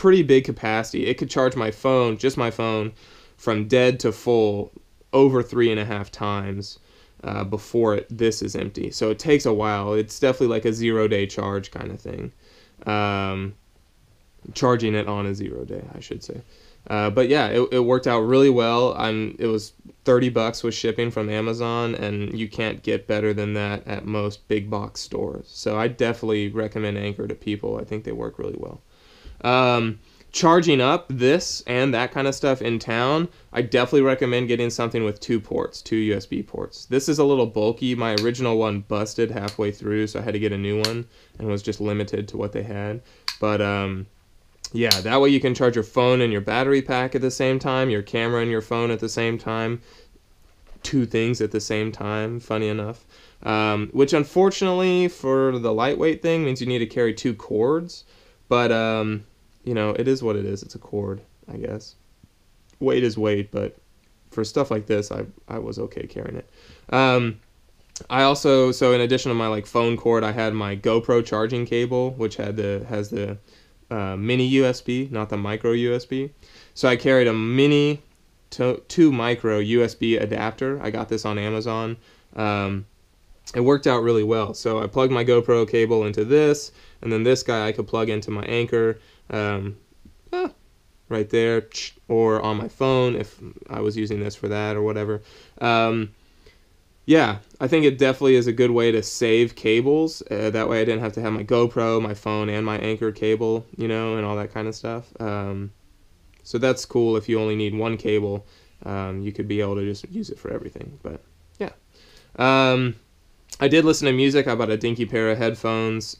pretty big capacity. It could charge my phone, just my phone, from dead to full over 3.5 times before this is empty. So it takes a while. It's definitely like a 0-day charge kind of thing. Charging it on a 0-day, I should say. But yeah, it worked out really well. It was $30 with shipping from Amazon, and you can't get better than that at most big box stores. So I definitely recommend Anchor to people. I think they work really well. Charging up this and that kind of stuff in town, I definitely recommend getting something with 2 ports, 2 USB ports. This is a little bulky. My original one busted halfway through, so I had to get a new one, and was just limited to what they had. But yeah, that way you can charge your phone and your battery pack at the same time, your camera and your phone at the same time, 2 things at the same time, funny enough. Which unfortunately for the lightweight thing means you need to carry 2 cords, but you know, it is what it is. It's a cord, I guess. Weight is weight, but for stuff like this, I was okay carrying it. I also, so in addition to my like phone cord, I had my GoPro charging cable, which has the mini USB, not the micro USB. So I carried a mini to micro USB adapter. I got this on Amazon. It worked out really well. So I plugged my GoPro cable into this, and then this guy I could plug into my Anchor right there, or on my phone if I was using this for that or whatever. Yeah, I think it definitely is a good way to save cables. That way I didn't have to have my GoPro, my phone, and my Anchor cable, you know, and all that kind of stuff. So that's cool. If you only need one cable, you could be able to just use it for everything. But yeah. I did listen to music. I bought a dinky pair of headphones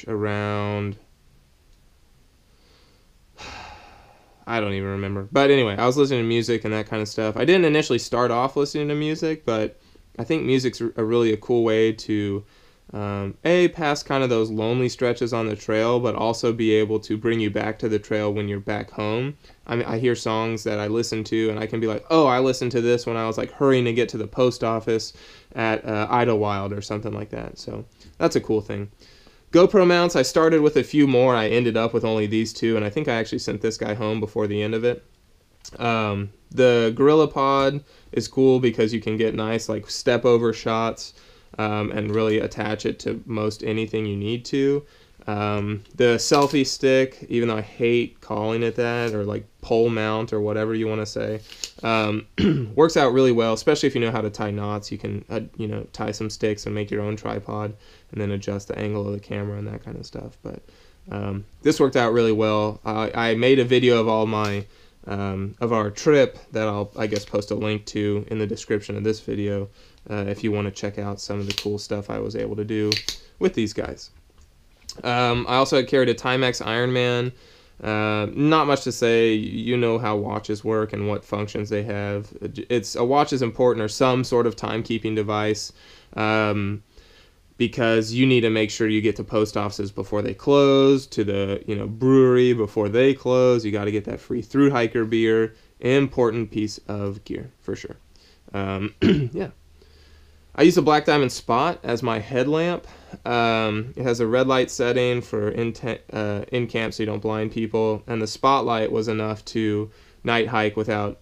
around... I don't even remember. But anyway, I was listening to music and that kind of stuff. I didn't initially start off listening to music, but I think music's really a cool way to, pass kind of those lonely stretches on the trail, but also be able to bring you back to the trail when you're back home. I mean, I hear songs that I listen to, and I can be like, oh, I listened to this when I was like hurrying to get to the post office at Idlewild or something like that. So that's a cool thing. GoPro mounts, I started with a few more. I ended up with only these 2, and I think I actually sent this guy home before the end of it. The Gorilla Pod is cool because you can get nice like step over shots and really attach it to most anything you need to. The selfie stick, even though I hate calling it that, or like pole mount or whatever you want to say, works out really well, especially if you know how to tie knots. You can tie some sticks and make your own tripod and then adjust the angle of the camera and that kind of stuff. But this worked out really well. I made a video of all my of our trip that I'll, I guess, post a link to in the description of this video if you want to check out some of the cool stuff I was able to do with these guys. I also had carried a Timex Ironman. Not much to say. You know how watches work and what functions they have. A watch is important, or some sort of timekeeping device, because you need to make sure you get to post offices before they close, to the brewery before they close. You got to get that free Thru-Hiker beer. Important piece of gear for sure. Yeah. I use a Black Diamond Spot as my headlamp. It has a red light setting for in camp so you don't blind people, and the spotlight was enough to night hike without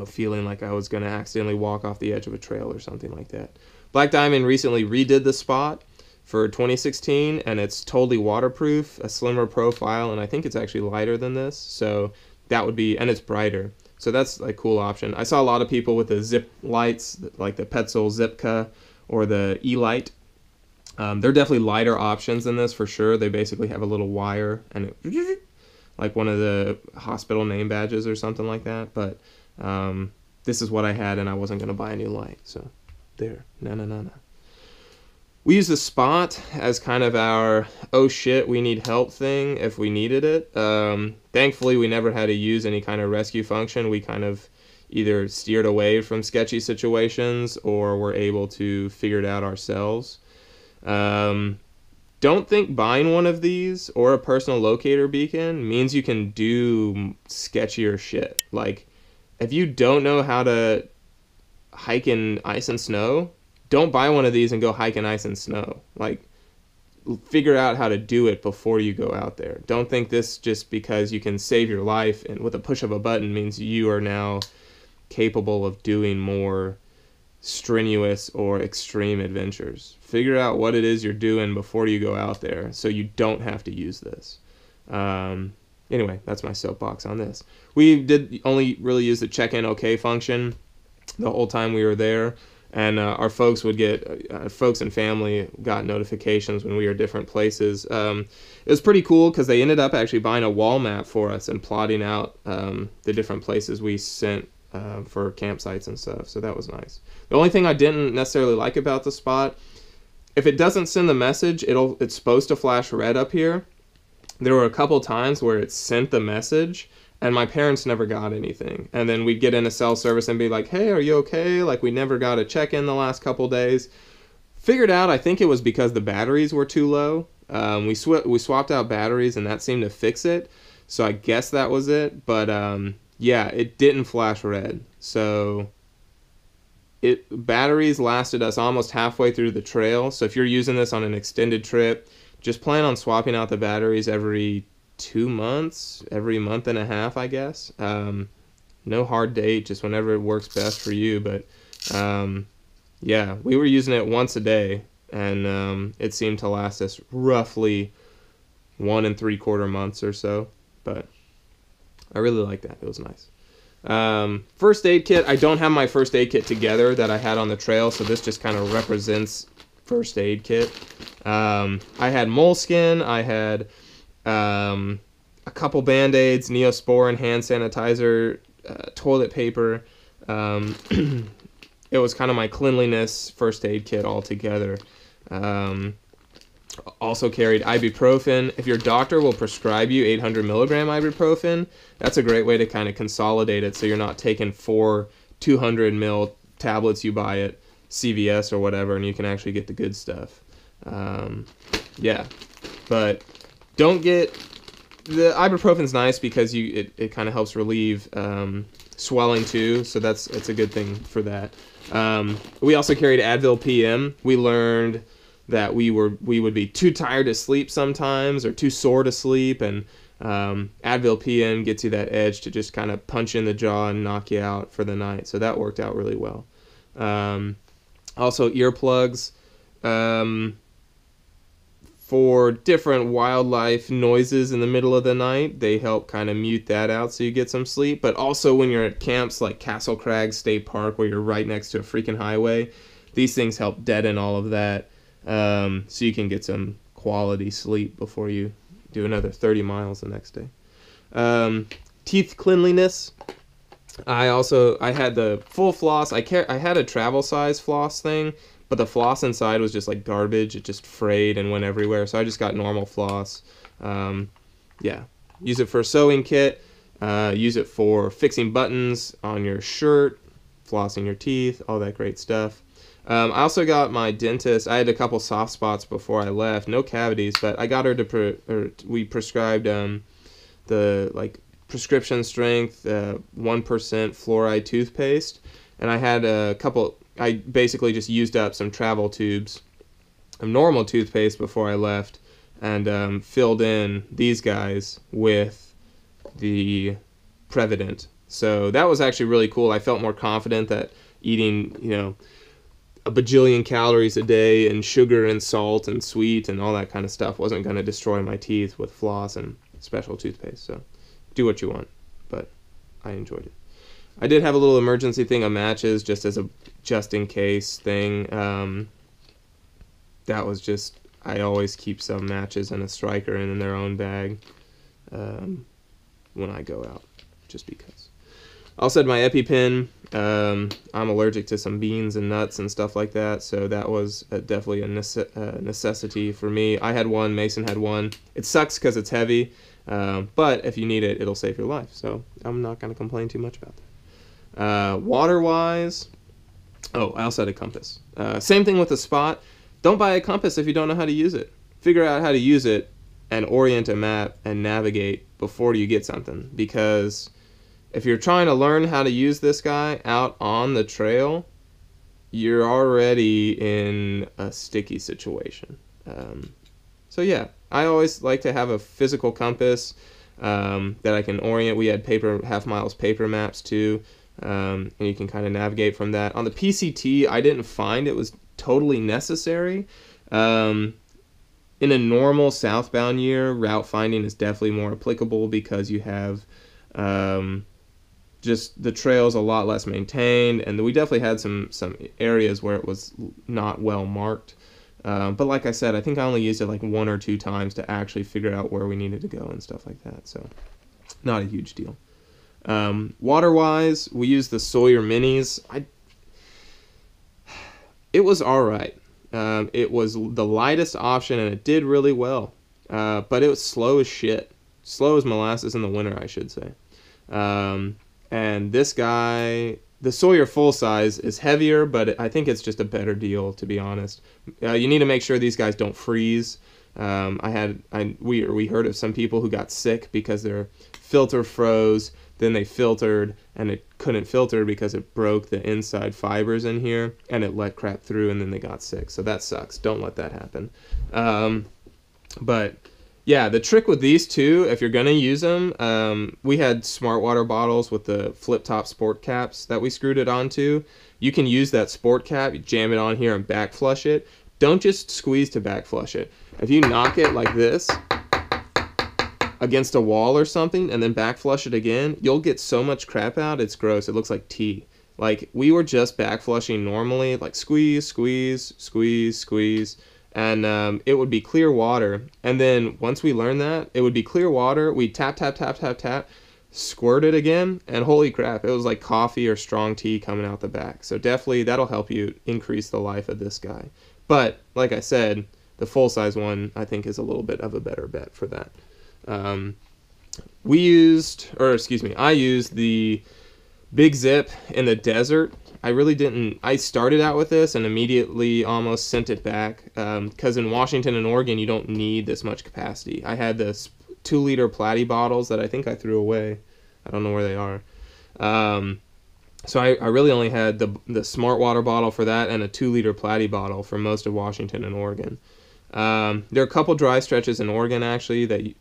feeling like I was going to accidentally walk off the edge of a trail or something like that. Black Diamond recently redid the Spot for 2016, and it's totally waterproof, a slimmer profile, and I think it's actually lighter than this, so that would be, and it's brighter. So that's a cool option. I saw a lot of people with the zip lights, like the Petzl Zipka or the E-Light. They're definitely lighter options than this for sure. They basically have a little wire and it, like one of the hospital name badges or something like that. But this is what I had, and I wasn't going to buy a new light. So there. No. We use the Spot as kind of our, oh shit, we need help thing if we needed it. Thankfully, we never had to use any kind of rescue function. We kind of either steered away from sketchy situations or were able to figure it out ourselves. Don't think buying one of these or a personal locator beacon means you can do sketchier shit. Like, if you don't know how to hike in ice and snow, don't buy one of these and go hike in ice and snow. Like, figure out how to do it before you go out there. Don't think this just because you can save your life and with a push of a button means you are now capable of doing more strenuous or extreme adventures. Figure out what it is you're doing before you go out there so you don't have to use this. Anyway, that's my soapbox on this. We did only really use the check-in OK function the whole time we were there, and our folks would get, folks and family got notifications when we were at different places. It was pretty cool because they ended up actually buying a wall map for us and plotting out the different places we sent for campsites and stuff, so that was nice. The only thing I didn't necessarily like about the spot, if it doesn't send the message, it's supposed to flash red up here. There were a couple times where it sent the message and my parents never got anything. And then we'd get in a cell service and be like, hey, are you okay? Like, we never got a check-in the last couple days. Figured out, I think it was because the batteries were too low. We swapped out batteries and that seemed to fix it. So I guess that was it. But yeah, it didn't flash red. So batteries lasted us almost halfway through the trail. So if you're using this on an extended trip, just plan on swapping out the batteries every 2 months, every month and a half, I guess. No hard date, just whenever it works best for you. But yeah, we were using it once a day, and it seemed to last us roughly 1 3/4 months or so. But I really like that. It was nice. First aid kit. I don't have my first aid kit together that I had on the trail, so this just kind of represents first aid kit. I had moleskin. I had a couple Band-Aids, Neosporin, hand sanitizer, toilet paper. It was kind of my cleanliness first aid kit altogether. Also carried ibuprofen. If your doctor will prescribe you 800 milligram ibuprofen, that's a great way to kind of consolidate it so you're not taking 4 200 mil tablets you buy at CVS or whatever, and you can actually get the good stuff. Yeah, but don't get the ibuprofen's nice because it kind of helps relieve swelling too, so it's a good thing for that. We also carried Advil PM. We learned that we would be too tired to sleep sometimes or too sore to sleep, and Advil PM gets you that edge to just kind of punch in the jaw and knock you out for the night, so that worked out really well. Also earplugs for different wildlife noises in the middle of the night. They help kind of mute that out so you get some sleep. But also when you're at camps like Castle Crag State Park where you're right next to a freaking highway, these things help deaden all of that, so you can get some quality sleep before you do another 30 miles the next day. Teeth cleanliness. I had the full floss. I had a travel size floss thing, but the floss inside was just like garbage. It just frayed and went everywhere, so I just got normal floss. Yeah, use it for a sewing kit. Use it for fixing buttons on your shirt, flossing your teeth, all that great stuff. I also got my dentist. I had a couple soft spots before I left, no cavities, but I got her to we prescribed the like prescription strength 1% fluoride toothpaste, and I had a couple. I basically just used up some travel tubes of normal toothpaste before I left, and filled in these guys with the Prevident. So that was actually really cool. I felt more confident that eating, a bajillion calories a day and sugar and salt and sweet and all that kind of stuff wasn't going to destroy my teeth with floss and special toothpaste. So do what you want, but I enjoyed it. I did have a little emergency thing of matches just as a just-in-case thing. That was just, I always keep some matches and a striker in their own bag when I go out, just because. I also had my EpiPen. I'm allergic to some beans and nuts and stuff like that, so that was definitely a necessity for me. I had one, Mason had one. It sucks because it's heavy, but if you need it, it'll save your life, so I'm not going to complain too much about that. Water-wise, I also had a compass. Same thing with the spot. Don't buy a compass if you don't know how to use it. Figure out how to use it and orient a map and navigate before you get something, because if you're trying to learn how to use this guy out on the trail, you're already in a sticky situation. So yeah, I always like to have a physical compass that I can orient. We had half miles paper maps too, and you can kind of navigate from that. On the PCT, I didn't find it was totally necessary. In a normal southbound year, route finding is definitely more applicable because you have just the trails a lot less maintained, and we definitely had some areas where it was not well marked. But like I said, I think I only used it like 1 or 2 times to actually figure out where we needed to go and stuff like that. So not a huge deal. Water-wise, we used the Sawyer Minis. It was all right. It was the lightest option, and it did really well. But it was slow as shit. Slow as molasses in the winter, I should say. And this guy, the Sawyer full size, is heavier, but I think it's just a better deal, to be honest. You need to make sure these guys don't freeze. We heard of some people who got sick because their filter froze, then they filtered, and it couldn't filter because it broke the inside fibers in here, and it let crap through, and then they got sick. So that sucks. Don't let that happen. But yeah, the trick with these two, if you're going to use them, we had smart water bottles with the flip-top sport caps that we screwed it onto. You can use that sport cap, you jam it on here and back flush it. Don't just squeeze to back flush it. If you knock it like this against a wall or something and then back flush it again, you'll get so much crap out, it's gross. It looks like tea. Like, we were just back flushing normally, like squeeze, squeeze, squeeze, squeeze, and it would be clear water. And then once we learned that, it would be clear water, we'd tap, tap, tap, tap, tap, squirt it again, and holy crap, it was like coffee or strong tea coming out the back. So definitely that'll help you increase the life of this guy. But like I said, the full-size one I think is a little bit of a better bet for that. I used the Big Zip in the desert. I started out with this and immediately almost sent it back because in Washington and Oregon you don't need this much capacity. I had this 2-liter platy bottles that I think I threw away. I don't know where they are. So I really only had the smart water bottle for that and a 2-liter platy bottle for most of Washington and Oregon. There are a couple dry stretches in Oregon actually that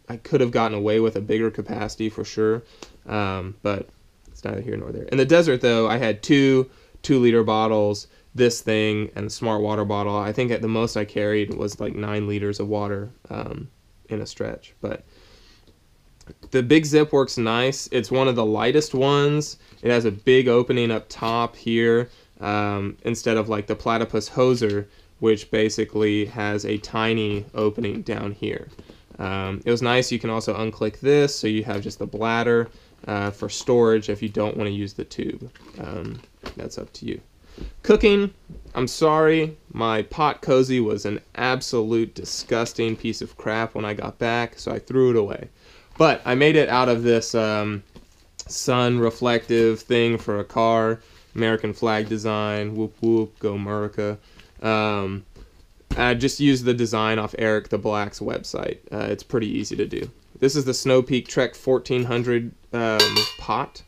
I could have gotten away with a bigger capacity for sure, but it's neither here nor there. In the desert though, I had 2-liter bottles, this thing, and the smart water bottle. I think at the most I carried was like 9 liters of water in a stretch. But the Big Zip works nice. It's one of the lightest ones. It has a big opening up top here instead of like the Platypus Hoser, which basically has a tiny opening down here. It was nice. You can also unclick this, so you have just the bladder for storage if you don't want to use the tube. That's up to you. Cooking, I'm sorry, my pot cozy was an absolute disgusting piece of crap when I got back, so I threw it away. But I made it out of this sun reflective thing for a car, American flag design, whoop whoop, go America. I just used the design off Eric the Black's website. It's pretty easy to do. This is the Snow Peak Trek 1400 pot.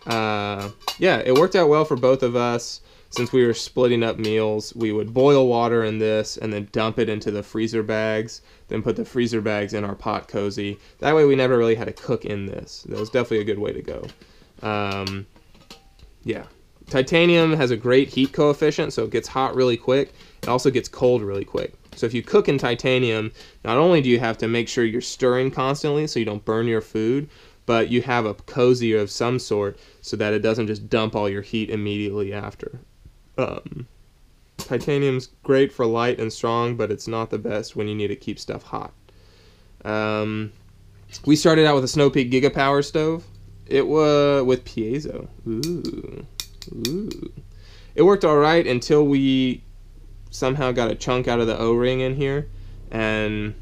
Yeah, it worked out well for both of us. Since we were splitting up meals, we would boil water in this and then dump it into the freezer bags, then put the freezer bags in our pot cozy. That way we never really had to cook in this. That was definitely a good way to go. Yeah. Titanium has a great heat coefficient, so it gets hot really quick. It also gets cold really quick. So if you cook in titanium, not only do you have to make sure you're stirring constantly so you don't burn your food, but you have a cozy of some sort so that it doesn't just dump all your heat immediately after. Titanium's great for light and strong, but it's not the best when you need to keep stuff hot. We started out with a Snow Peak Gigapower stove. It was with piezo. Ooh. It worked all right until we somehow got a chunk out of the O-ring in here and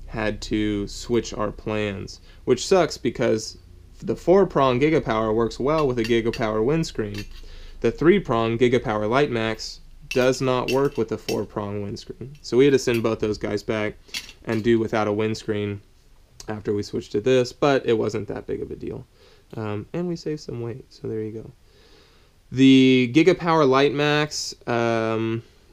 had to switch our plans, which sucks because the 4-prong Gigapower works well with a Gigapower windscreen. The 3-prong Gigapower Light Max does not work with the 4-prong windscreen. So we had to send both those guys back and do without a windscreen after we switched to this, but it wasn't that big of a deal. And we saved some weight, so there you go. The Gigapower Light Max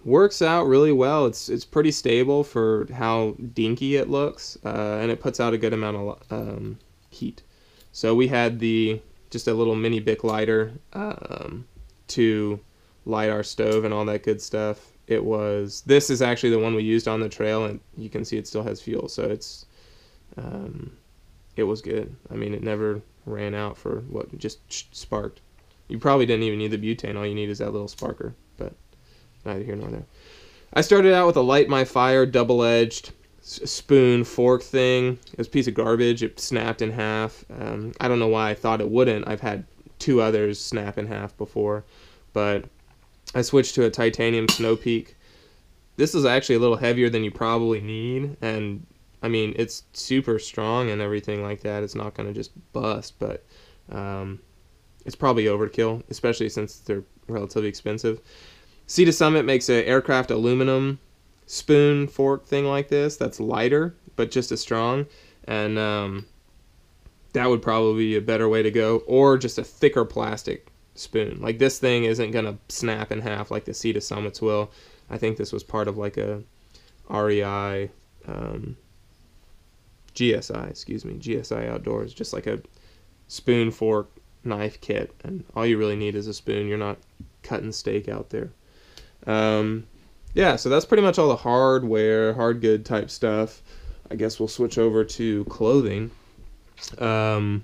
works out really well. It's pretty stable for how dinky it looks, and it puts out a good amount of heat. So we had just a little mini Bic lighter to light our stove and all that good stuff. This is actually the one we used on the trail, and you can see it still has fuel, so it was good. I mean, it never ran out for what just sparked. You probably didn't even need the butane. All you need is that little sparker, but neither here nor there. I started out with a Light My Fire double-edged spoon fork thing. It was a piece of garbage. It snapped in half. I don't know why I thought it wouldn't. I've had 2 others snap in half before, but I switched to a titanium Snow Peak. This is actually a little heavier than you probably need, and I mean, it's super strong and everything like that. It's not going to just bust, but it's probably overkill, especially since they're relatively expensive. Sea to Summit makes an aircraft aluminum spoon fork thing like this that's lighter, but just as strong, and that would probably be a better way to go, or just a thicker plastic spoon. Like, this thing isn't going to snap in half like the Sea to Summits will. I think this was part of like a REI, GSI Outdoors, just like a spoon, fork, knife kit, and all you really need is a spoon. You're not cutting steak out there. Yeah, so that's pretty much all the hardware, hard good type stuff. I guess we'll switch over to clothing. I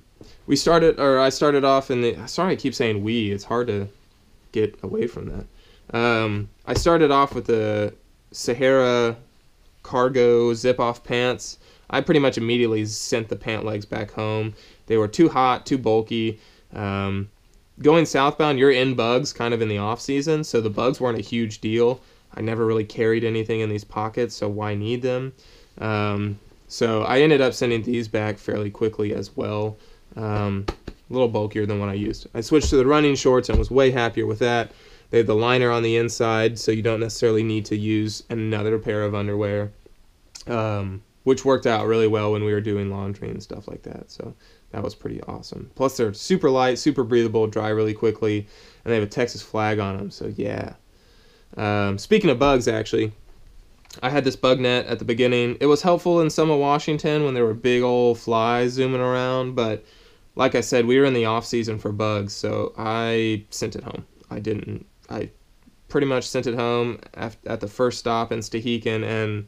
started off in the, sorry I keep saying we, it's hard to get away from that. I started off with the Sahara cargo zip-off pants. I pretty much immediately sent the pant legs back home. They were too hot, too bulky. Going southbound, you're in bugs kind of in the off season, so the bugs weren't a huge deal. I never really carried anything in these pockets, so why need them? So I ended up sending these back fairly quickly as well. A little bulkier than what I used. I switched to the running shorts and was way happier with that. They have the liner on the inside, so you don't necessarily need to use another pair of underwear, which worked out really well when we were doing laundry and stuff like that. So that was pretty awesome. Plus, they're super light, super breathable, dry really quickly, and they have a Texas flag on them, so yeah. Speaking of bugs, actually, I had this bug net at the beginning. It was helpful in some of Washington when there were big old flies zooming around, but like I said, we were in the off season for bugs, so I sent it home. I pretty much sent it home at the first stop in Thru-Hike, and